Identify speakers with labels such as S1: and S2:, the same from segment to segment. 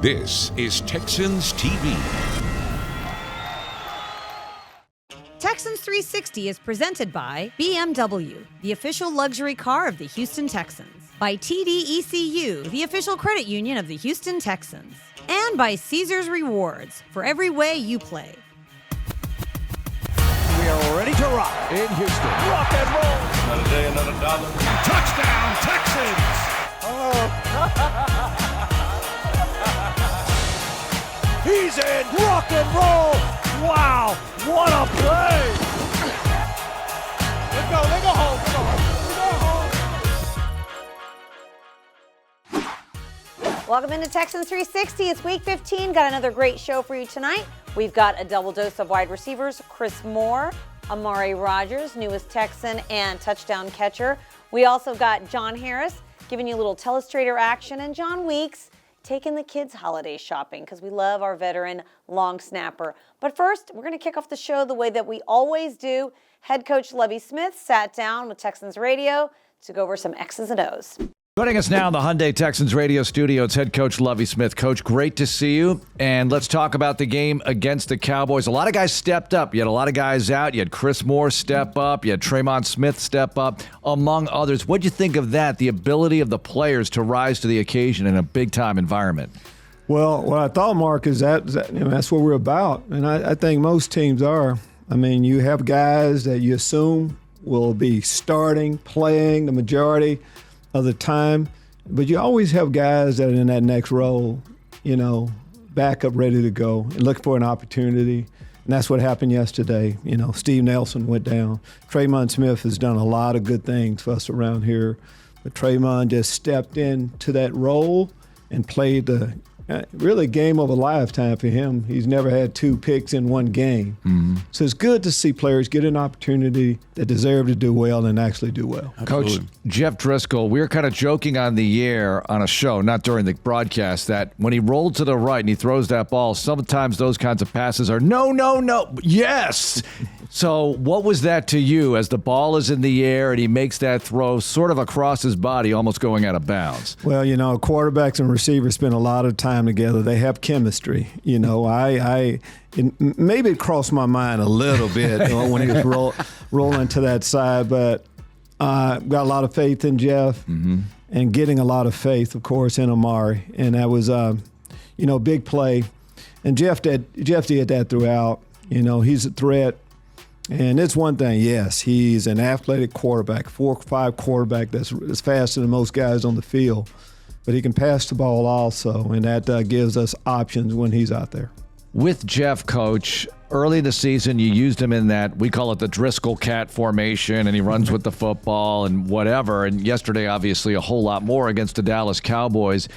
S1: This is Texans TV.
S2: Texans 360 is presented by BMW, the official luxury car of the Houston Texans. By TDECU, the official credit union of the Houston Texans. And by Caesars Rewards, for every way you play.
S3: We are ready to rock in Houston. Rock and roll.
S4: Another day, another dollar.
S3: Touchdown, Texans. He's in. Rock and roll. Wow, what a play. Let's go home.
S2: Welcome into Texans 360. It's week 15. Got another great show for you tonight. We've got a double dose of wide receivers, Chris Moore, Amari Rogers, newest Texan and touchdown catcher. We also got John Harris giving you a little telestrator action, and John Weeks taking the kids holiday shopping because we love our veteran long snapper. But first, we're going to kick off the show the way that we always do. Head coach Lovie Smith sat down with Texans Radio to go over some X's and O's.
S5: Joining us now in the Hyundai Texans radio studio, it's head coach Lovie Smith. Coach, great to see you. And let's talk about the game against the Cowboys. A lot of guys stepped up. You had a lot of guys out. You had Chris Moore step up. You had Tremont Smith step up, among others. What'd you think of that, the ability of the players to rise to the occasion in a big-time environment?
S6: Well, what I thought, Mark, is that's what we're about. And I think most teams are. I mean, you have guys that you assume will be starting, playing the majority of the time, but you always have guys that are in that next role, back up, ready to go, and looking for an opportunity. And that's what happened yesterday. Steve Nelson went down. Tremont Smith has done a lot of good things for us around here, but Tremont just stepped into that role and played the really game of a lifetime for him. He's never had 2 picks in one game. Mm-hmm. So it's good to see players get an opportunity that deserve to do well and actually do well.
S5: Absolutely. Coach Jeff Driscoll, we were kind of joking on the air on a show, not during the broadcast, that when he rolled to the right and he throws that ball, sometimes those kinds of passes are no, yes. So what was that to you as the ball is in the air and he makes that throw sort of across his body, almost going out of bounds?
S6: Well, quarterbacks and receivers spend a lot of time together. They have chemistry. Maybe it crossed my mind a little bit when he was rolling to that side, but got a lot of faith in Jeff and getting a lot of faith, of course, in Amari. And that was, big play. And Jeff did that throughout. He's a threat. And it's one thing, yes, he's an athletic quarterback, 4'5" quarterback that's faster than most guys on the field. But he can pass the ball also, and that gives us options when he's out there.
S5: With Jeff, Coach, early in the season, you used him in that, we call it the Driscoll cat formation, and he runs with the football and whatever. And yesterday, obviously, a whole lot more against the Dallas Cowboys.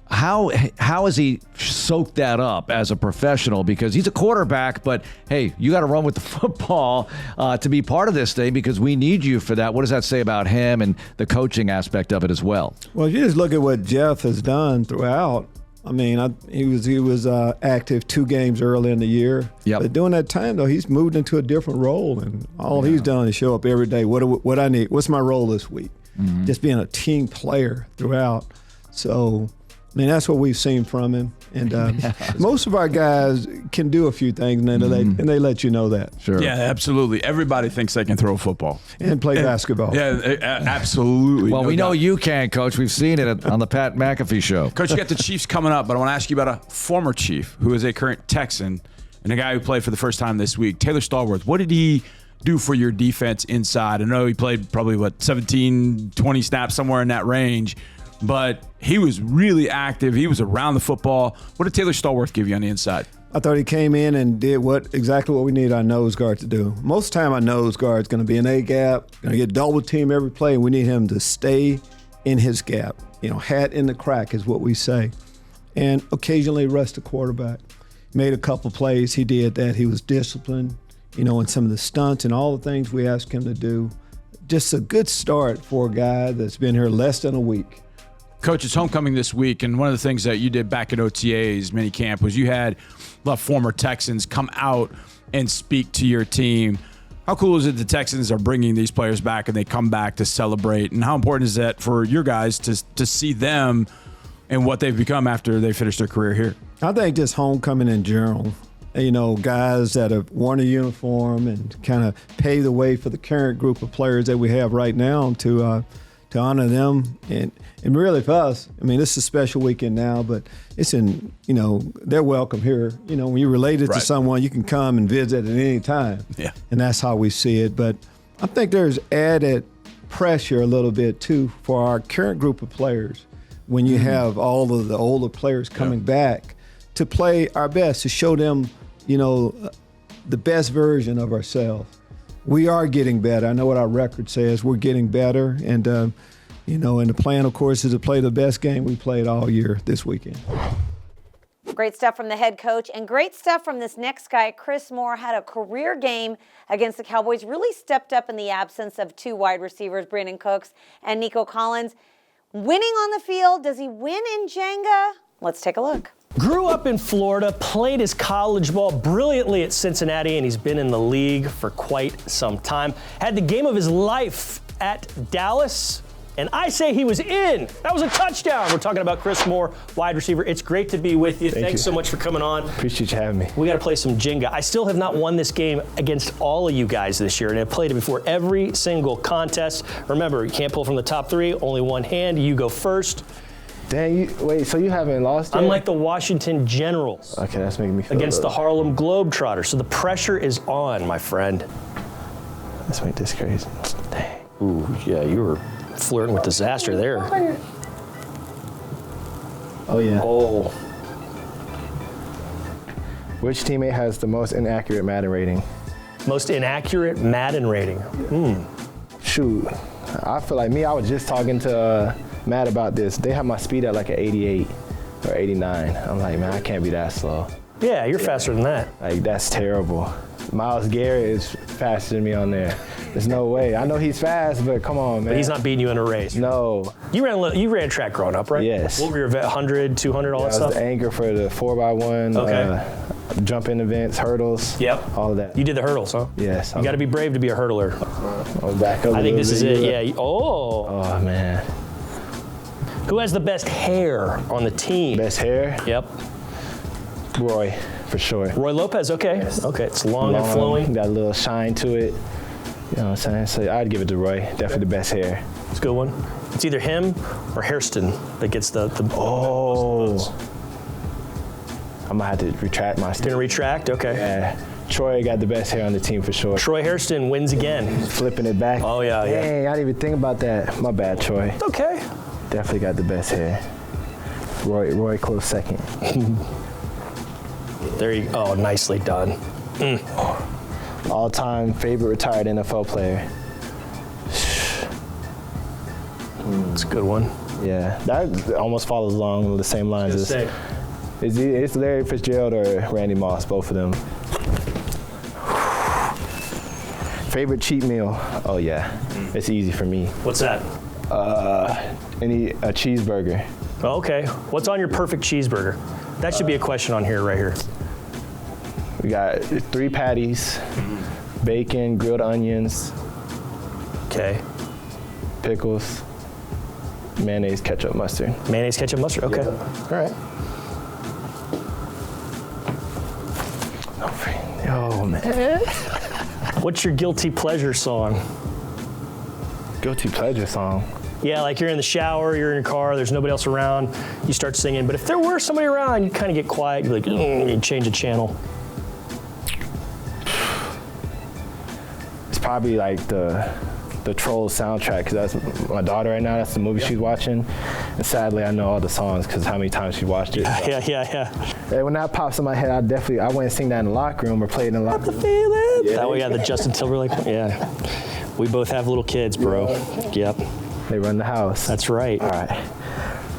S5: How has he soaked that up as a professional? Because he's a quarterback, but, hey, you got to run with the football to be part of this thing because we need you for that. What does that say about him and the coaching aspect of it as well?
S6: Well, you just look at what Jeff has done throughout. I mean, he was active 2 games early in the year.
S5: Yep.
S6: But during that time, though, he's moved into a different role, and all he's done is show up every day. What I need? What's my role this week? Mm-hmm. Just being a team player throughout. So, I mean, that's what we've seen from him. And most of our guys can do a few things, and they let you know that.
S5: Sure.
S7: Yeah, absolutely. Everybody thinks they can throw a football.
S6: And play basketball.
S7: Yeah, absolutely.
S5: Well, we know you can, Coach. We've seen it on the Pat McAfee show.
S7: Coach, you got the Chiefs coming up, but I want to ask you about a former Chief who is a current Texan and a guy who played for the first time this week, Taylor Stallworth. What did he do for your defense inside? I know he played probably, 17, 20 snaps, somewhere in that range. But he was really active. He was around the football. What did Taylor Stallworth give you on the inside?
S6: I thought he came in and did exactly what we need our nose guard to do. Most of the time, our nose guard is going to be an A-gap, going to get double team every play, and we need him to stay in his gap. Hat in the crack is what we say. And occasionally rest the quarterback. Made a couple plays. He did that. He was disciplined, in some of the stunts and all the things we asked him to do. Just a good start for a guy that's been here less than a week.
S7: Coach, it's homecoming this week, and one of the things that you did back at OTA's minicamp was you had a lot of former Texans come out and speak to your team. How cool is it the Texans are bringing these players back and they come back to celebrate? And how important is that for your guys to see them and what they've become after they finished their career here?
S6: I think just homecoming in general. You know, guys that have worn a uniform and kind of pave the way for the current group of players that we have right now to honor them. And really for us, I mean, this is a special weekend now, but it's in, you know, they're welcome here. You know, when you're related to someone, you can come and visit at any time.
S7: Yeah.
S6: And that's how we see it. But I think there's added pressure a little bit, too, for our current group of players when you have all of the older players coming back to play our best, to show them, you know, the best version of ourselves. We are getting better. I know what our record says. We're getting better. And, you know, and the plan, of course, is to play the best game we played all year this weekend.
S2: Great stuff from the head coach and great stuff from this next guy. Chris Moore had a career game against the Cowboys, really stepped up in the absence of two wide receivers, Brandon Cooks and Nico Collins. Winning on the field, does he win in Jenga? Let's take a look.
S4: Grew up in Florida, played his college ball brilliantly at Cincinnati, and he's been in the league for quite some time. Had the game of his life at Dallas, and I say he was in. That was a touchdown. We're talking about Chris Moore, wide receiver. It's great to be with you. Thanks so much for coming on.
S8: Appreciate you having me.
S4: We got to play some Jenga. I still have not won this game against all of you guys this year, and I've played it before every single contest. Remember, you can't pull from the top three, only one hand. You go first.
S8: Dang, wait, so you haven't lost yet?
S4: I'm like the Washington Generals.
S8: Okay, that's making me feel
S4: against the Harlem Globetrotters. So the pressure is on, my friend.
S8: Let's make this crazy.
S4: Dang. Ooh, yeah, you were flirting with disaster there.
S8: Oh, yeah.
S4: Oh.
S8: Which teammate has the most inaccurate Madden rating?
S4: Most inaccurate Madden rating.
S8: Shoot, I feel like I was just talking to Matt about this. They have my speed at like an 88 or 89. I'm like, man, I can't be that slow.
S4: Yeah, you're faster than that.
S8: Like, that's terrible. Myles Garrett is faster than me on there. There's no way. I know he's fast, but come on, man.
S4: But he's not beating you in a race.
S8: No.
S4: You ran track growing up, right?
S8: Yes.
S4: What were your 100, 200, all that
S8: I was
S4: stuff?
S8: the anchor for the 4x1, jumping events, hurdles.
S4: Yep.
S8: All of that.
S4: You did the hurdles, huh?
S8: Yes.
S4: You got to be brave to be a hurdler.
S8: I'll back up
S4: I think this is it. Yeah.
S8: Oh, man.
S4: Who has the best hair on the team?
S8: Best hair?
S4: Yep.
S8: Roy, for sure.
S4: Roy Lopez, okay.
S8: Yes.
S4: Okay, it's long and flowing.
S8: Got a little shine to it. You know what I'm saying? So I'd give it to Roy. Definitely the best hair.
S4: It's a good one. It's either him or Hairston that gets the
S8: Oh. I'm going to have to retract my
S4: Gonna
S8: statement.
S4: retract? Okay.
S8: Yeah. Troy got the best hair on the team for sure.
S4: Troy Hairston wins again.
S8: Flipping it back.
S4: Oh, yeah, yeah.
S8: Dang, I didn't even think about that. My bad, Troy.
S4: Okay.
S8: Definitely got the best hair. Roy close second.
S4: There you go. Oh, nicely done.
S8: All-time favorite retired NFL player.
S4: It's a good one.
S8: Yeah, that almost follows along the same lines as it's Larry Fitzgerald or Randy Moss, both of them. Favorite cheat meal? Oh yeah, it's easy for me.
S4: What's that?
S8: A cheeseburger.
S4: Oh, okay. What's on your perfect cheeseburger? That should be a question on here, right here.
S8: We got 3 patties, bacon, grilled onions,
S4: Okay.
S8: pickles, mayonnaise, ketchup, mustard.
S4: Mayonnaise, ketchup, mustard. Okay.
S8: Yeah.
S4: All right.
S8: Oh man.
S4: What's your guilty pleasure song?
S8: Guilty pleasure song.
S4: Yeah, like you're in the shower, you're in your car, there's nobody else around, you start singing. But if there were somebody around, you kind of get quiet. You're like, you change the channel.
S8: It's probably like the Trolls soundtrack, because that's my daughter right now. That's the movie she's watching. And sadly, I know all the songs because how many times she watched it.
S4: Yeah.
S8: And when that pops in my head, I went and sing that in the locker room or played in the locker room.
S4: Yeah, that we got the Justin Timberlake. Yeah. We both have little kids, bro. Yep.
S8: They run the house.
S4: That's right.
S8: All right.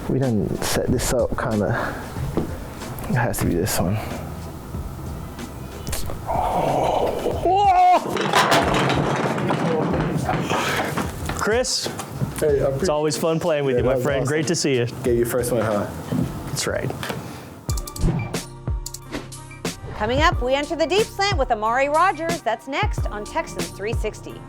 S8: We done set this up kind of. It has to be this one.
S4: Chris, it's always fun playing with you, my friend.
S8: Awesome.
S4: Great to see you.
S8: Get your first one, huh?
S4: That's right.
S2: Coming up, we enter the deep slant with Amari Rogers. That's next on Texans 360.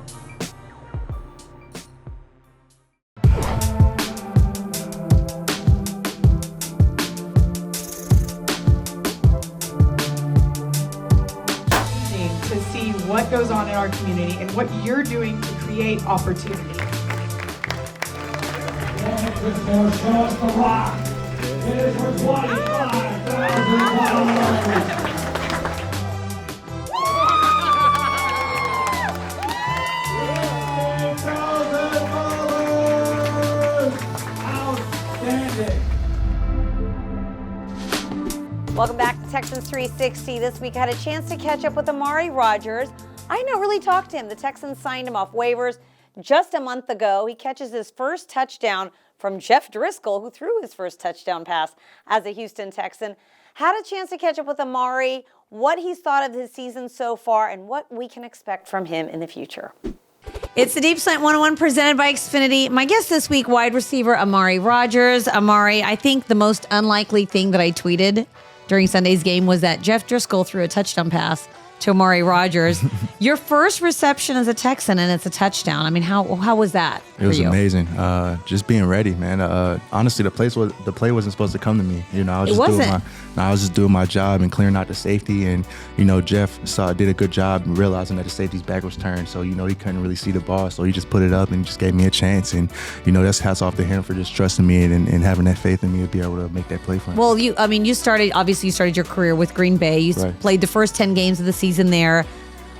S9: what goes on in our community and what you're doing to create opportunity.
S3: Show us the rock. It is for $25,000.
S2: Welcome back to Texans 360. This week I had a chance to catch up with Amari Rodgers. I had not really talked to him. The Texans signed him off waivers just a month ago. He catches his first touchdown from Jeff Driscoll, who threw his first touchdown pass as a Houston Texan. Had a chance to catch up with Amari, what he's thought of his season so far, and what we can expect from him in the future. It's the Deep Slant 101 presented by Xfinity. My guest this week, wide receiver Amari Rodgers. Amari, I think the most unlikely thing that I tweeted during Sunday's game was that Jeff Driscoll threw a touchdown pass to Amari Rodgers. Your first reception as a Texan, and it's a touchdown. I mean, how was that for you?
S10: It was amazing. Just being ready, man. Honestly, the play wasn't supposed to come to me. You know, I was just doing my job and clearing out the safety. And you know, Jeff did a good job realizing that the safety's back was turned, so you know he couldn't really see the ball. So he just put it up and just gave me a chance. And you know, that's hats off to him for just trusting me and having that faith in me to be able to make that play for him.
S2: Well, you started your career with Green Bay. You played the first 10 games of the season there.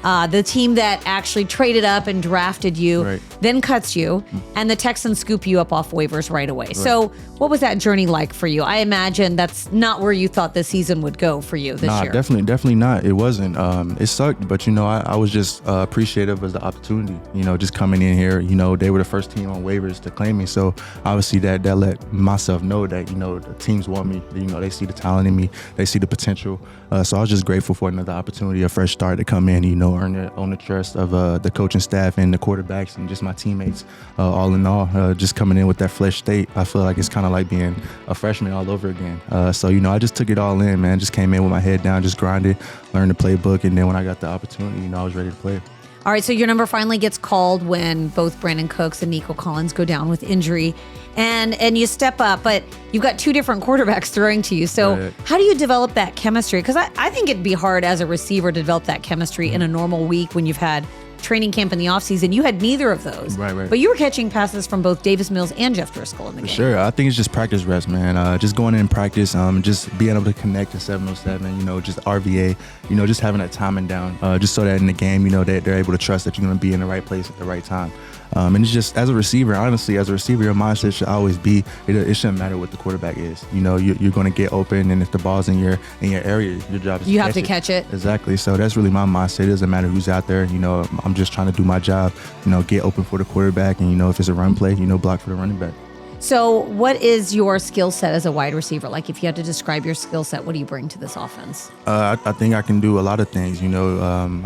S2: The team that actually traded up and drafted you, then cuts you, and the Texans scoop you up off waivers right away. So what was that journey like for you? I imagine that's not where you thought the season would go for you this year.
S10: Definitely not. It wasn't. It sucked, but you know, I was just appreciative of the opportunity. You know, just coming in here, you know, they were the first team on waivers to claim me. So obviously that let myself know that, you know, the teams want me. You know, they see the talent in me. They see the potential. So I was just grateful for another opportunity, a fresh start to come in, you know, earn the trust of the coaching staff and the quarterbacks and just my teammates. All in all, just coming in with that fresh state, I feel like it's kind of like being a freshman all over again. So, you know, I just took it all in, man. Just came in with my head down, just grinded, learned the playbook, and then when I got the opportunity, you know, I was ready to play.
S2: All right, so your number finally gets called when both Brandon Cooks and Nico Collins go down with injury, and you step up, but you've got two different quarterbacks throwing to you. So how do you develop that chemistry? Because I think it'd be hard as a receiver to develop that chemistry in a normal week when you've had training camp in the offseason. You had neither of those. Right. But you were catching passes from both Davis Mills and Jeff Driscoll in the game.
S10: Sure. I think it's just practice reps, man. Just going in practice, just being able to connect to 707, you know, just RVA, you know, just having that timing down, just so that in the game, you know, they're able to trust that you're going to be in the right place at the right time. And it's just, as a receiver, honestly, your mindset should always be, it shouldn't matter what the quarterback is. You know, you're going to get open, and if the ball's in your area, your job is to catch it. Exactly. So that's really my mindset. It doesn't matter who's out there. You know, I'm just trying to do my job, you know, get open for the quarterback, and, you know, if it's a run play, you know, block for the running back.
S2: So what is your skill set as a wide receiver? Like, if you had to describe your skill set, what do you bring to this offense?
S10: I think I can do a lot of things. You know,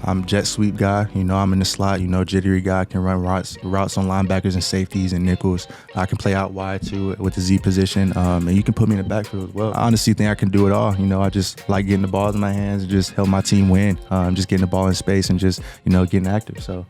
S10: I'm jet sweep guy. You know, I'm in the slot. You know, jittery guy. I can run routes on linebackers and safeties and nickels. I can play out wide too with the Z position. And you can put me in the backfield as well. I honestly think I can do it all. You know, I just like getting the ball in my hands and just help my team win. Just getting the ball in space and just, you know, getting active. So.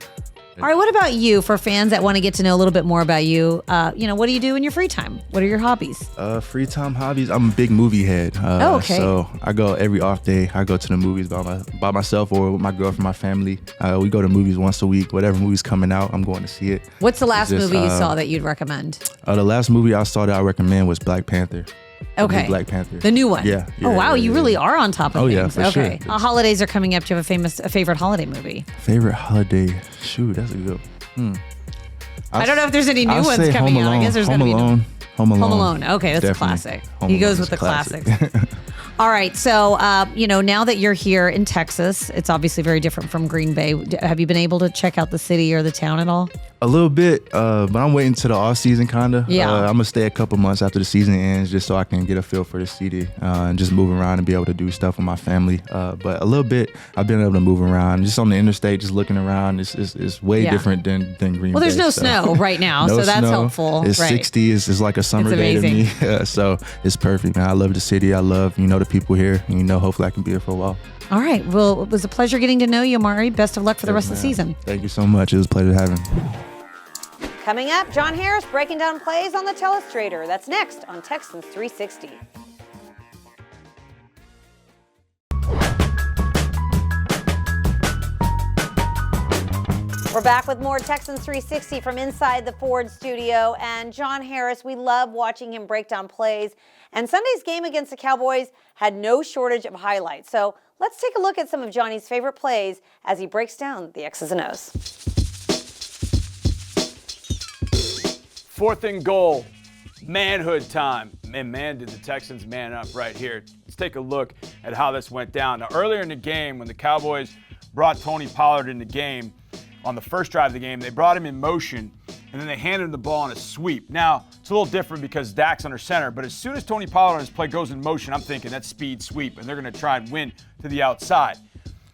S2: All right, what about you? For fans that want to get to know a little bit more about you, you know, what do you do in your free time? What are your hobbies?
S10: Free time hobbies. I'm a big movie head.
S2: Okay.
S10: So I go every off day. I go to the movies by myself or with my girlfriend, my family. We go to movies once a week. Whatever movie's coming out, I'm going to see it.
S2: What's the last movie you saw that you'd recommend?
S10: The last movie I saw that I recommend was Black Panther.
S2: Okay.
S10: Black Panther.
S2: The new one.
S10: Yeah.
S2: Oh wow, you really are on top of things.
S10: Yeah, for
S2: okay.
S10: Sure.
S2: Holidays are coming up. Do you have a favorite holiday movie?
S10: Favorite holiday? Shoot, that's a good.
S2: I don't know if there's any new ones coming out. I guess there's going to be
S10: Home Alone.
S2: Okay, that's
S10: Definitely.
S2: a classic.
S10: Home
S2: He
S10: Alone
S2: goes
S10: is
S2: with the
S10: a classic.
S2: classics. All right, so you know, now that you're here in Texas, it's obviously very different from Green Bay. Have you been able to check out the city or the town at all?
S10: A little bit, but I'm waiting to the off season kind of.
S2: Yeah.
S10: I'm gonna stay a couple months after the season ends, just so I can get a feel for the city and just move around and be able to do stuff with my family. But a little bit, I've been able to move around, just on the interstate, just looking around. It's way different than Green Bay.
S2: Well, there's no snow right now,
S10: no
S2: so that's
S10: snow.
S2: helpful.
S10: It's 60. It's like a summer day to me. So it's perfect, man. I love the city. I love, you know, the people here. And, you know, hopefully I can be here for a while.
S2: All right. Well, it was a pleasure getting to know you, Amari. Best of luck for the rest of the season.
S10: Thank you so much. It was a pleasure having me.
S2: Coming up, John Harris breaking down plays on the Telestrator. That's next on Texans 360. We're back with more Texans 360 from inside the Ford studio. And John Harris, we love watching him break down plays. And Sunday's game against the Cowboys had no shortage of highlights. So let's take a look at some of Johnny's favorite plays as he breaks down the X's and O's.
S7: 4th and goal, manhood time. And man, did the Texans man up right here. Let's take a look at how this went down. Now, earlier in the game, when the Cowboys brought Tony Pollard in the game, on the first drive of the game, they brought him in motion, and then they handed him the ball on a sweep. Now, it's a little different because Dak's under center, but as soon as Tony Pollard on his play goes in motion, I'm thinking that's speed sweep, and they're going to try and win to the outside.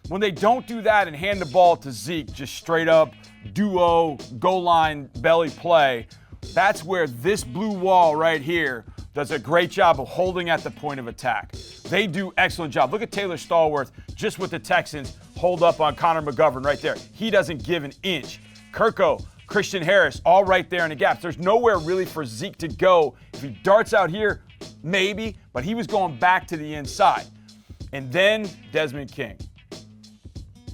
S7: When they don't do that and hand the ball to Zeke, just straight up duo, goal line, belly play, that's where this blue wall right here does a great job of holding at the point of attack. They do excellent job. Look at Taylor Stallworth just with the Texans hold up on Connor McGovern right there. He doesn't give an inch. Kirko, Christian Harris, all right there in the gaps. There's nowhere really for Zeke to go. If he darts out here, maybe, but he was going back to the inside. And then Desmond King.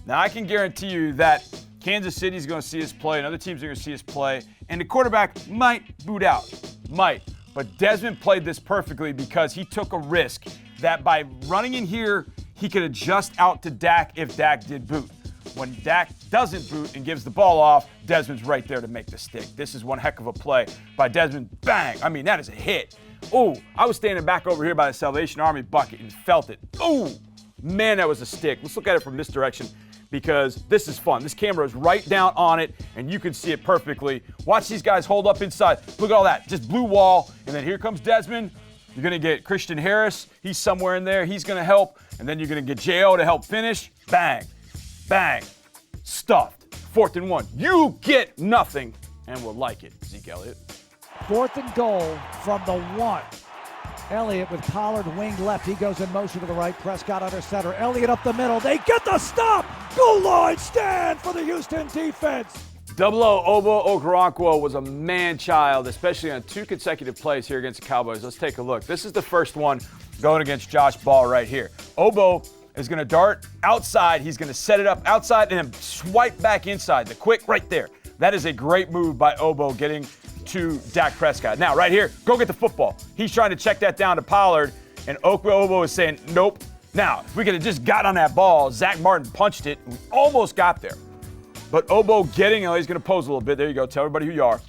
S7: Now, I can guarantee you that Kansas City's going to see us play, and other teams are going to see us play, and the quarterback might boot out. Might. But Desmond played this perfectly because he took a risk that by running in here, he could adjust out to Dak if Dak did boot. When Dak doesn't boot and gives the ball off, Desmond's right there to make the stick. This is one heck of a play by Desmond. Bang! I mean, that is a hit. Oh, I was standing back over here by the Salvation Army bucket and felt it. Oh, man, that was a stick. Let's look at it from this direction because this is fun. This camera is right down on it, and you can see it perfectly. Watch these guys hold up inside. Look at all that. Just blue wall, and then here comes Desmond. You're going to get Christian Harris. He's somewhere in there. He's going to help. And then you're going to get J.O. to help finish. Bang. Bang. Stuffed. 4th and 1. You get nothing, and we'll like it. Zeke Elliott.
S3: 4th and goal from the 1. Elliott with Pollard wing left. He goes in motion to the right. Prescott under center. Elliott up the middle. They get the stop. Goal line stand for the Houston defense.
S7: 00 Obo Okoronkwo was a man-child, especially on 2 consecutive plays here against the Cowboys. Let's take a look. This is the first one going against Josh Ball right here. Obo is going to dart outside. He's going to set it up outside and then swipe back inside. The quick right there. That is a great move by Obo getting to Dak Prescott. Now, right here, go get the football. He's trying to check that down to Pollard, and Obo is saying, nope. Now, if we could have just got on that ball, Zach Martin punched it, and we almost got there. But Obo getting, he's going to pose a little bit. There you go. Tell everybody who you are.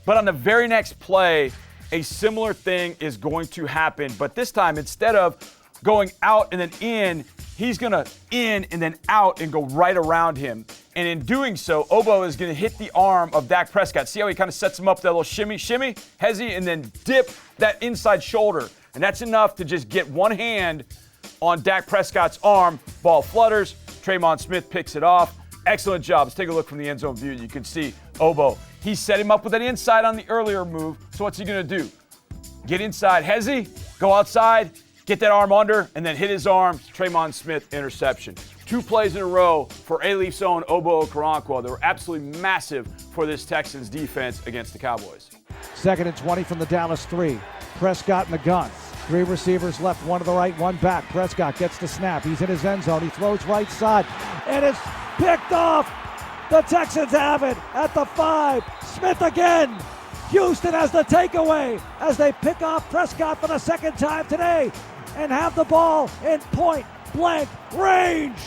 S7: But on the very next play, a similar thing is going to happen. But this time, instead of going out and then in, he's going to in and then out and go right around him. And in doing so, Obo is going to hit the arm of Dak Prescott. See how he kind of sets him up, that little shimmy, hezzy, and then dip that inside shoulder. And that's enough to just get one hand on Dak Prescott's arm. Ball flutters. Tremon Smith picks it off. Excellent job. Let's take a look from the end zone view. You can see Obo. He set him up with an inside on the earlier move. So what's he going to do? Get inside. Hezzy, go outside, get that arm under, and then hit his arm. Tremon Smith interception. 2 plays in a row for A-Leaf's own Obo Okoronkwo. They were absolutely massive for this Texans defense against the Cowboys.
S3: 2nd and 20 from the Dallas 3. Prescott in the gun. 3 receivers left, 1 to the right, 1 back. Prescott gets the snap. He's in his end zone. He throws right side, and it's picked off. The Texans have it at the 5. Smith again. Houston has the takeaway as they pick off Prescott for the 2nd time today and have the ball in point-blank range.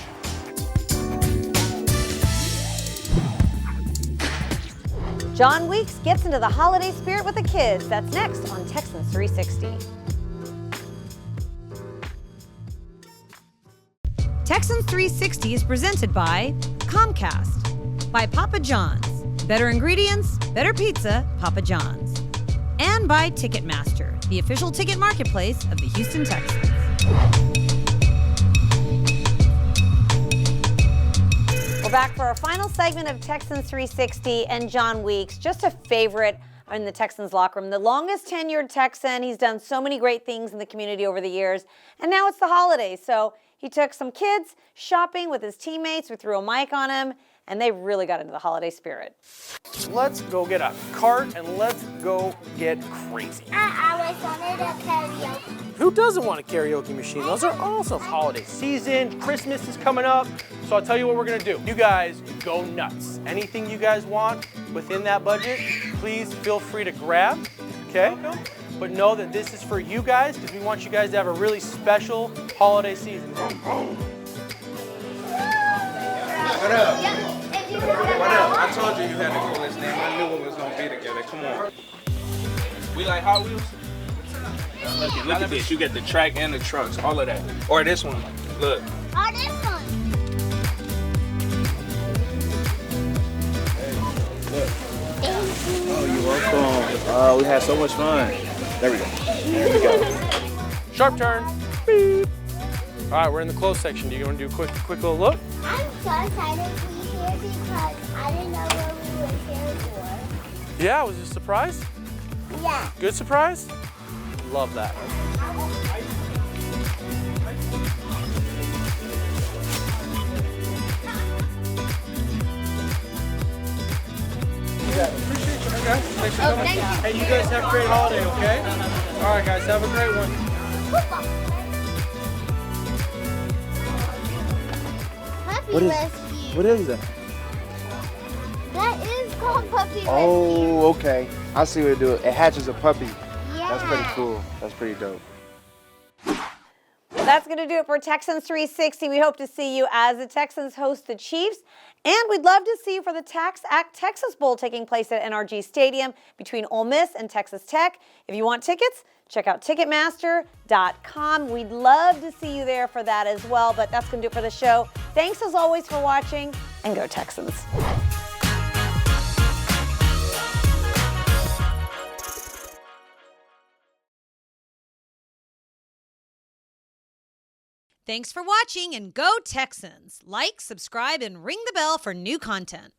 S2: John Weeks gets into the holiday spirit with the kids. That's next on Texans 360. Texans 360 is presented by Comcast, by Papa John's. Better ingredients, better pizza, Papa John's. And by Ticketmaster, the official ticket marketplace of the Houston Texans. We're back for our final segment of Texans 360, and John Weeks, just a favorite in the Texans locker room. The longest tenured Texan. He's done so many great things in the community over the years, and now it's the holidays. So he took some kids shopping with his teammates. We threw a mic on him, and they really got into the holiday spirit.
S11: Let's go get a cart and let's go get crazy.
S12: I always wanted a karaoke.
S11: Who doesn't want a karaoke machine? Those are awesome. Holiday season, Christmas is coming up, so I'll tell you what we're gonna do. You guys go nuts. Anything you guys want within that budget, please feel free to grab, okay? But know that this is for you guys because we want you guys to have a really special holiday season.
S12: What up?
S13: What up? I told you you had the coolest name. I knew it was gonna be together. Come on. We like Hot Wheels? Look at this. You get the track and the trucks, all of that. Or this one. Look.
S12: Oh, this one.
S13: Oh, you're welcome. We had so much fun. There we go. There we go.
S11: Sharp turn. Beep. All right, we're in the close section. Do you want to do a quick little look?
S12: I'm so excited to be here because I didn't know what we were here for.
S11: Yeah, was it a surprise?
S12: Yeah.
S11: Good surprise? Love that. Appreciate you, guys. Thanks for coming. Hey, you guys have a great holiday, okay? All right, guys, have a great one.
S12: Puppy Rescue.
S13: What is that?
S12: That is called Puppy Rescue.
S13: Oh, okay. I see what it do. It hatches a puppy.
S12: Yeah.
S13: That's pretty cool. That's pretty dope.
S2: That's going to do it for Texans 360. We hope to see you as the Texans host the Chiefs. And we'd love to see you for the Tax Act Texas Bowl taking place at NRG Stadium between Ole Miss and Texas Tech. If you want tickets, check out Ticketmaster.com. We'd love to see you there for that as well. But that's going to do it for the show. Thanks as always for watching, and go Texans.
S14: Thanks for watching, and go Texans. Like, subscribe, and ring the bell for new content.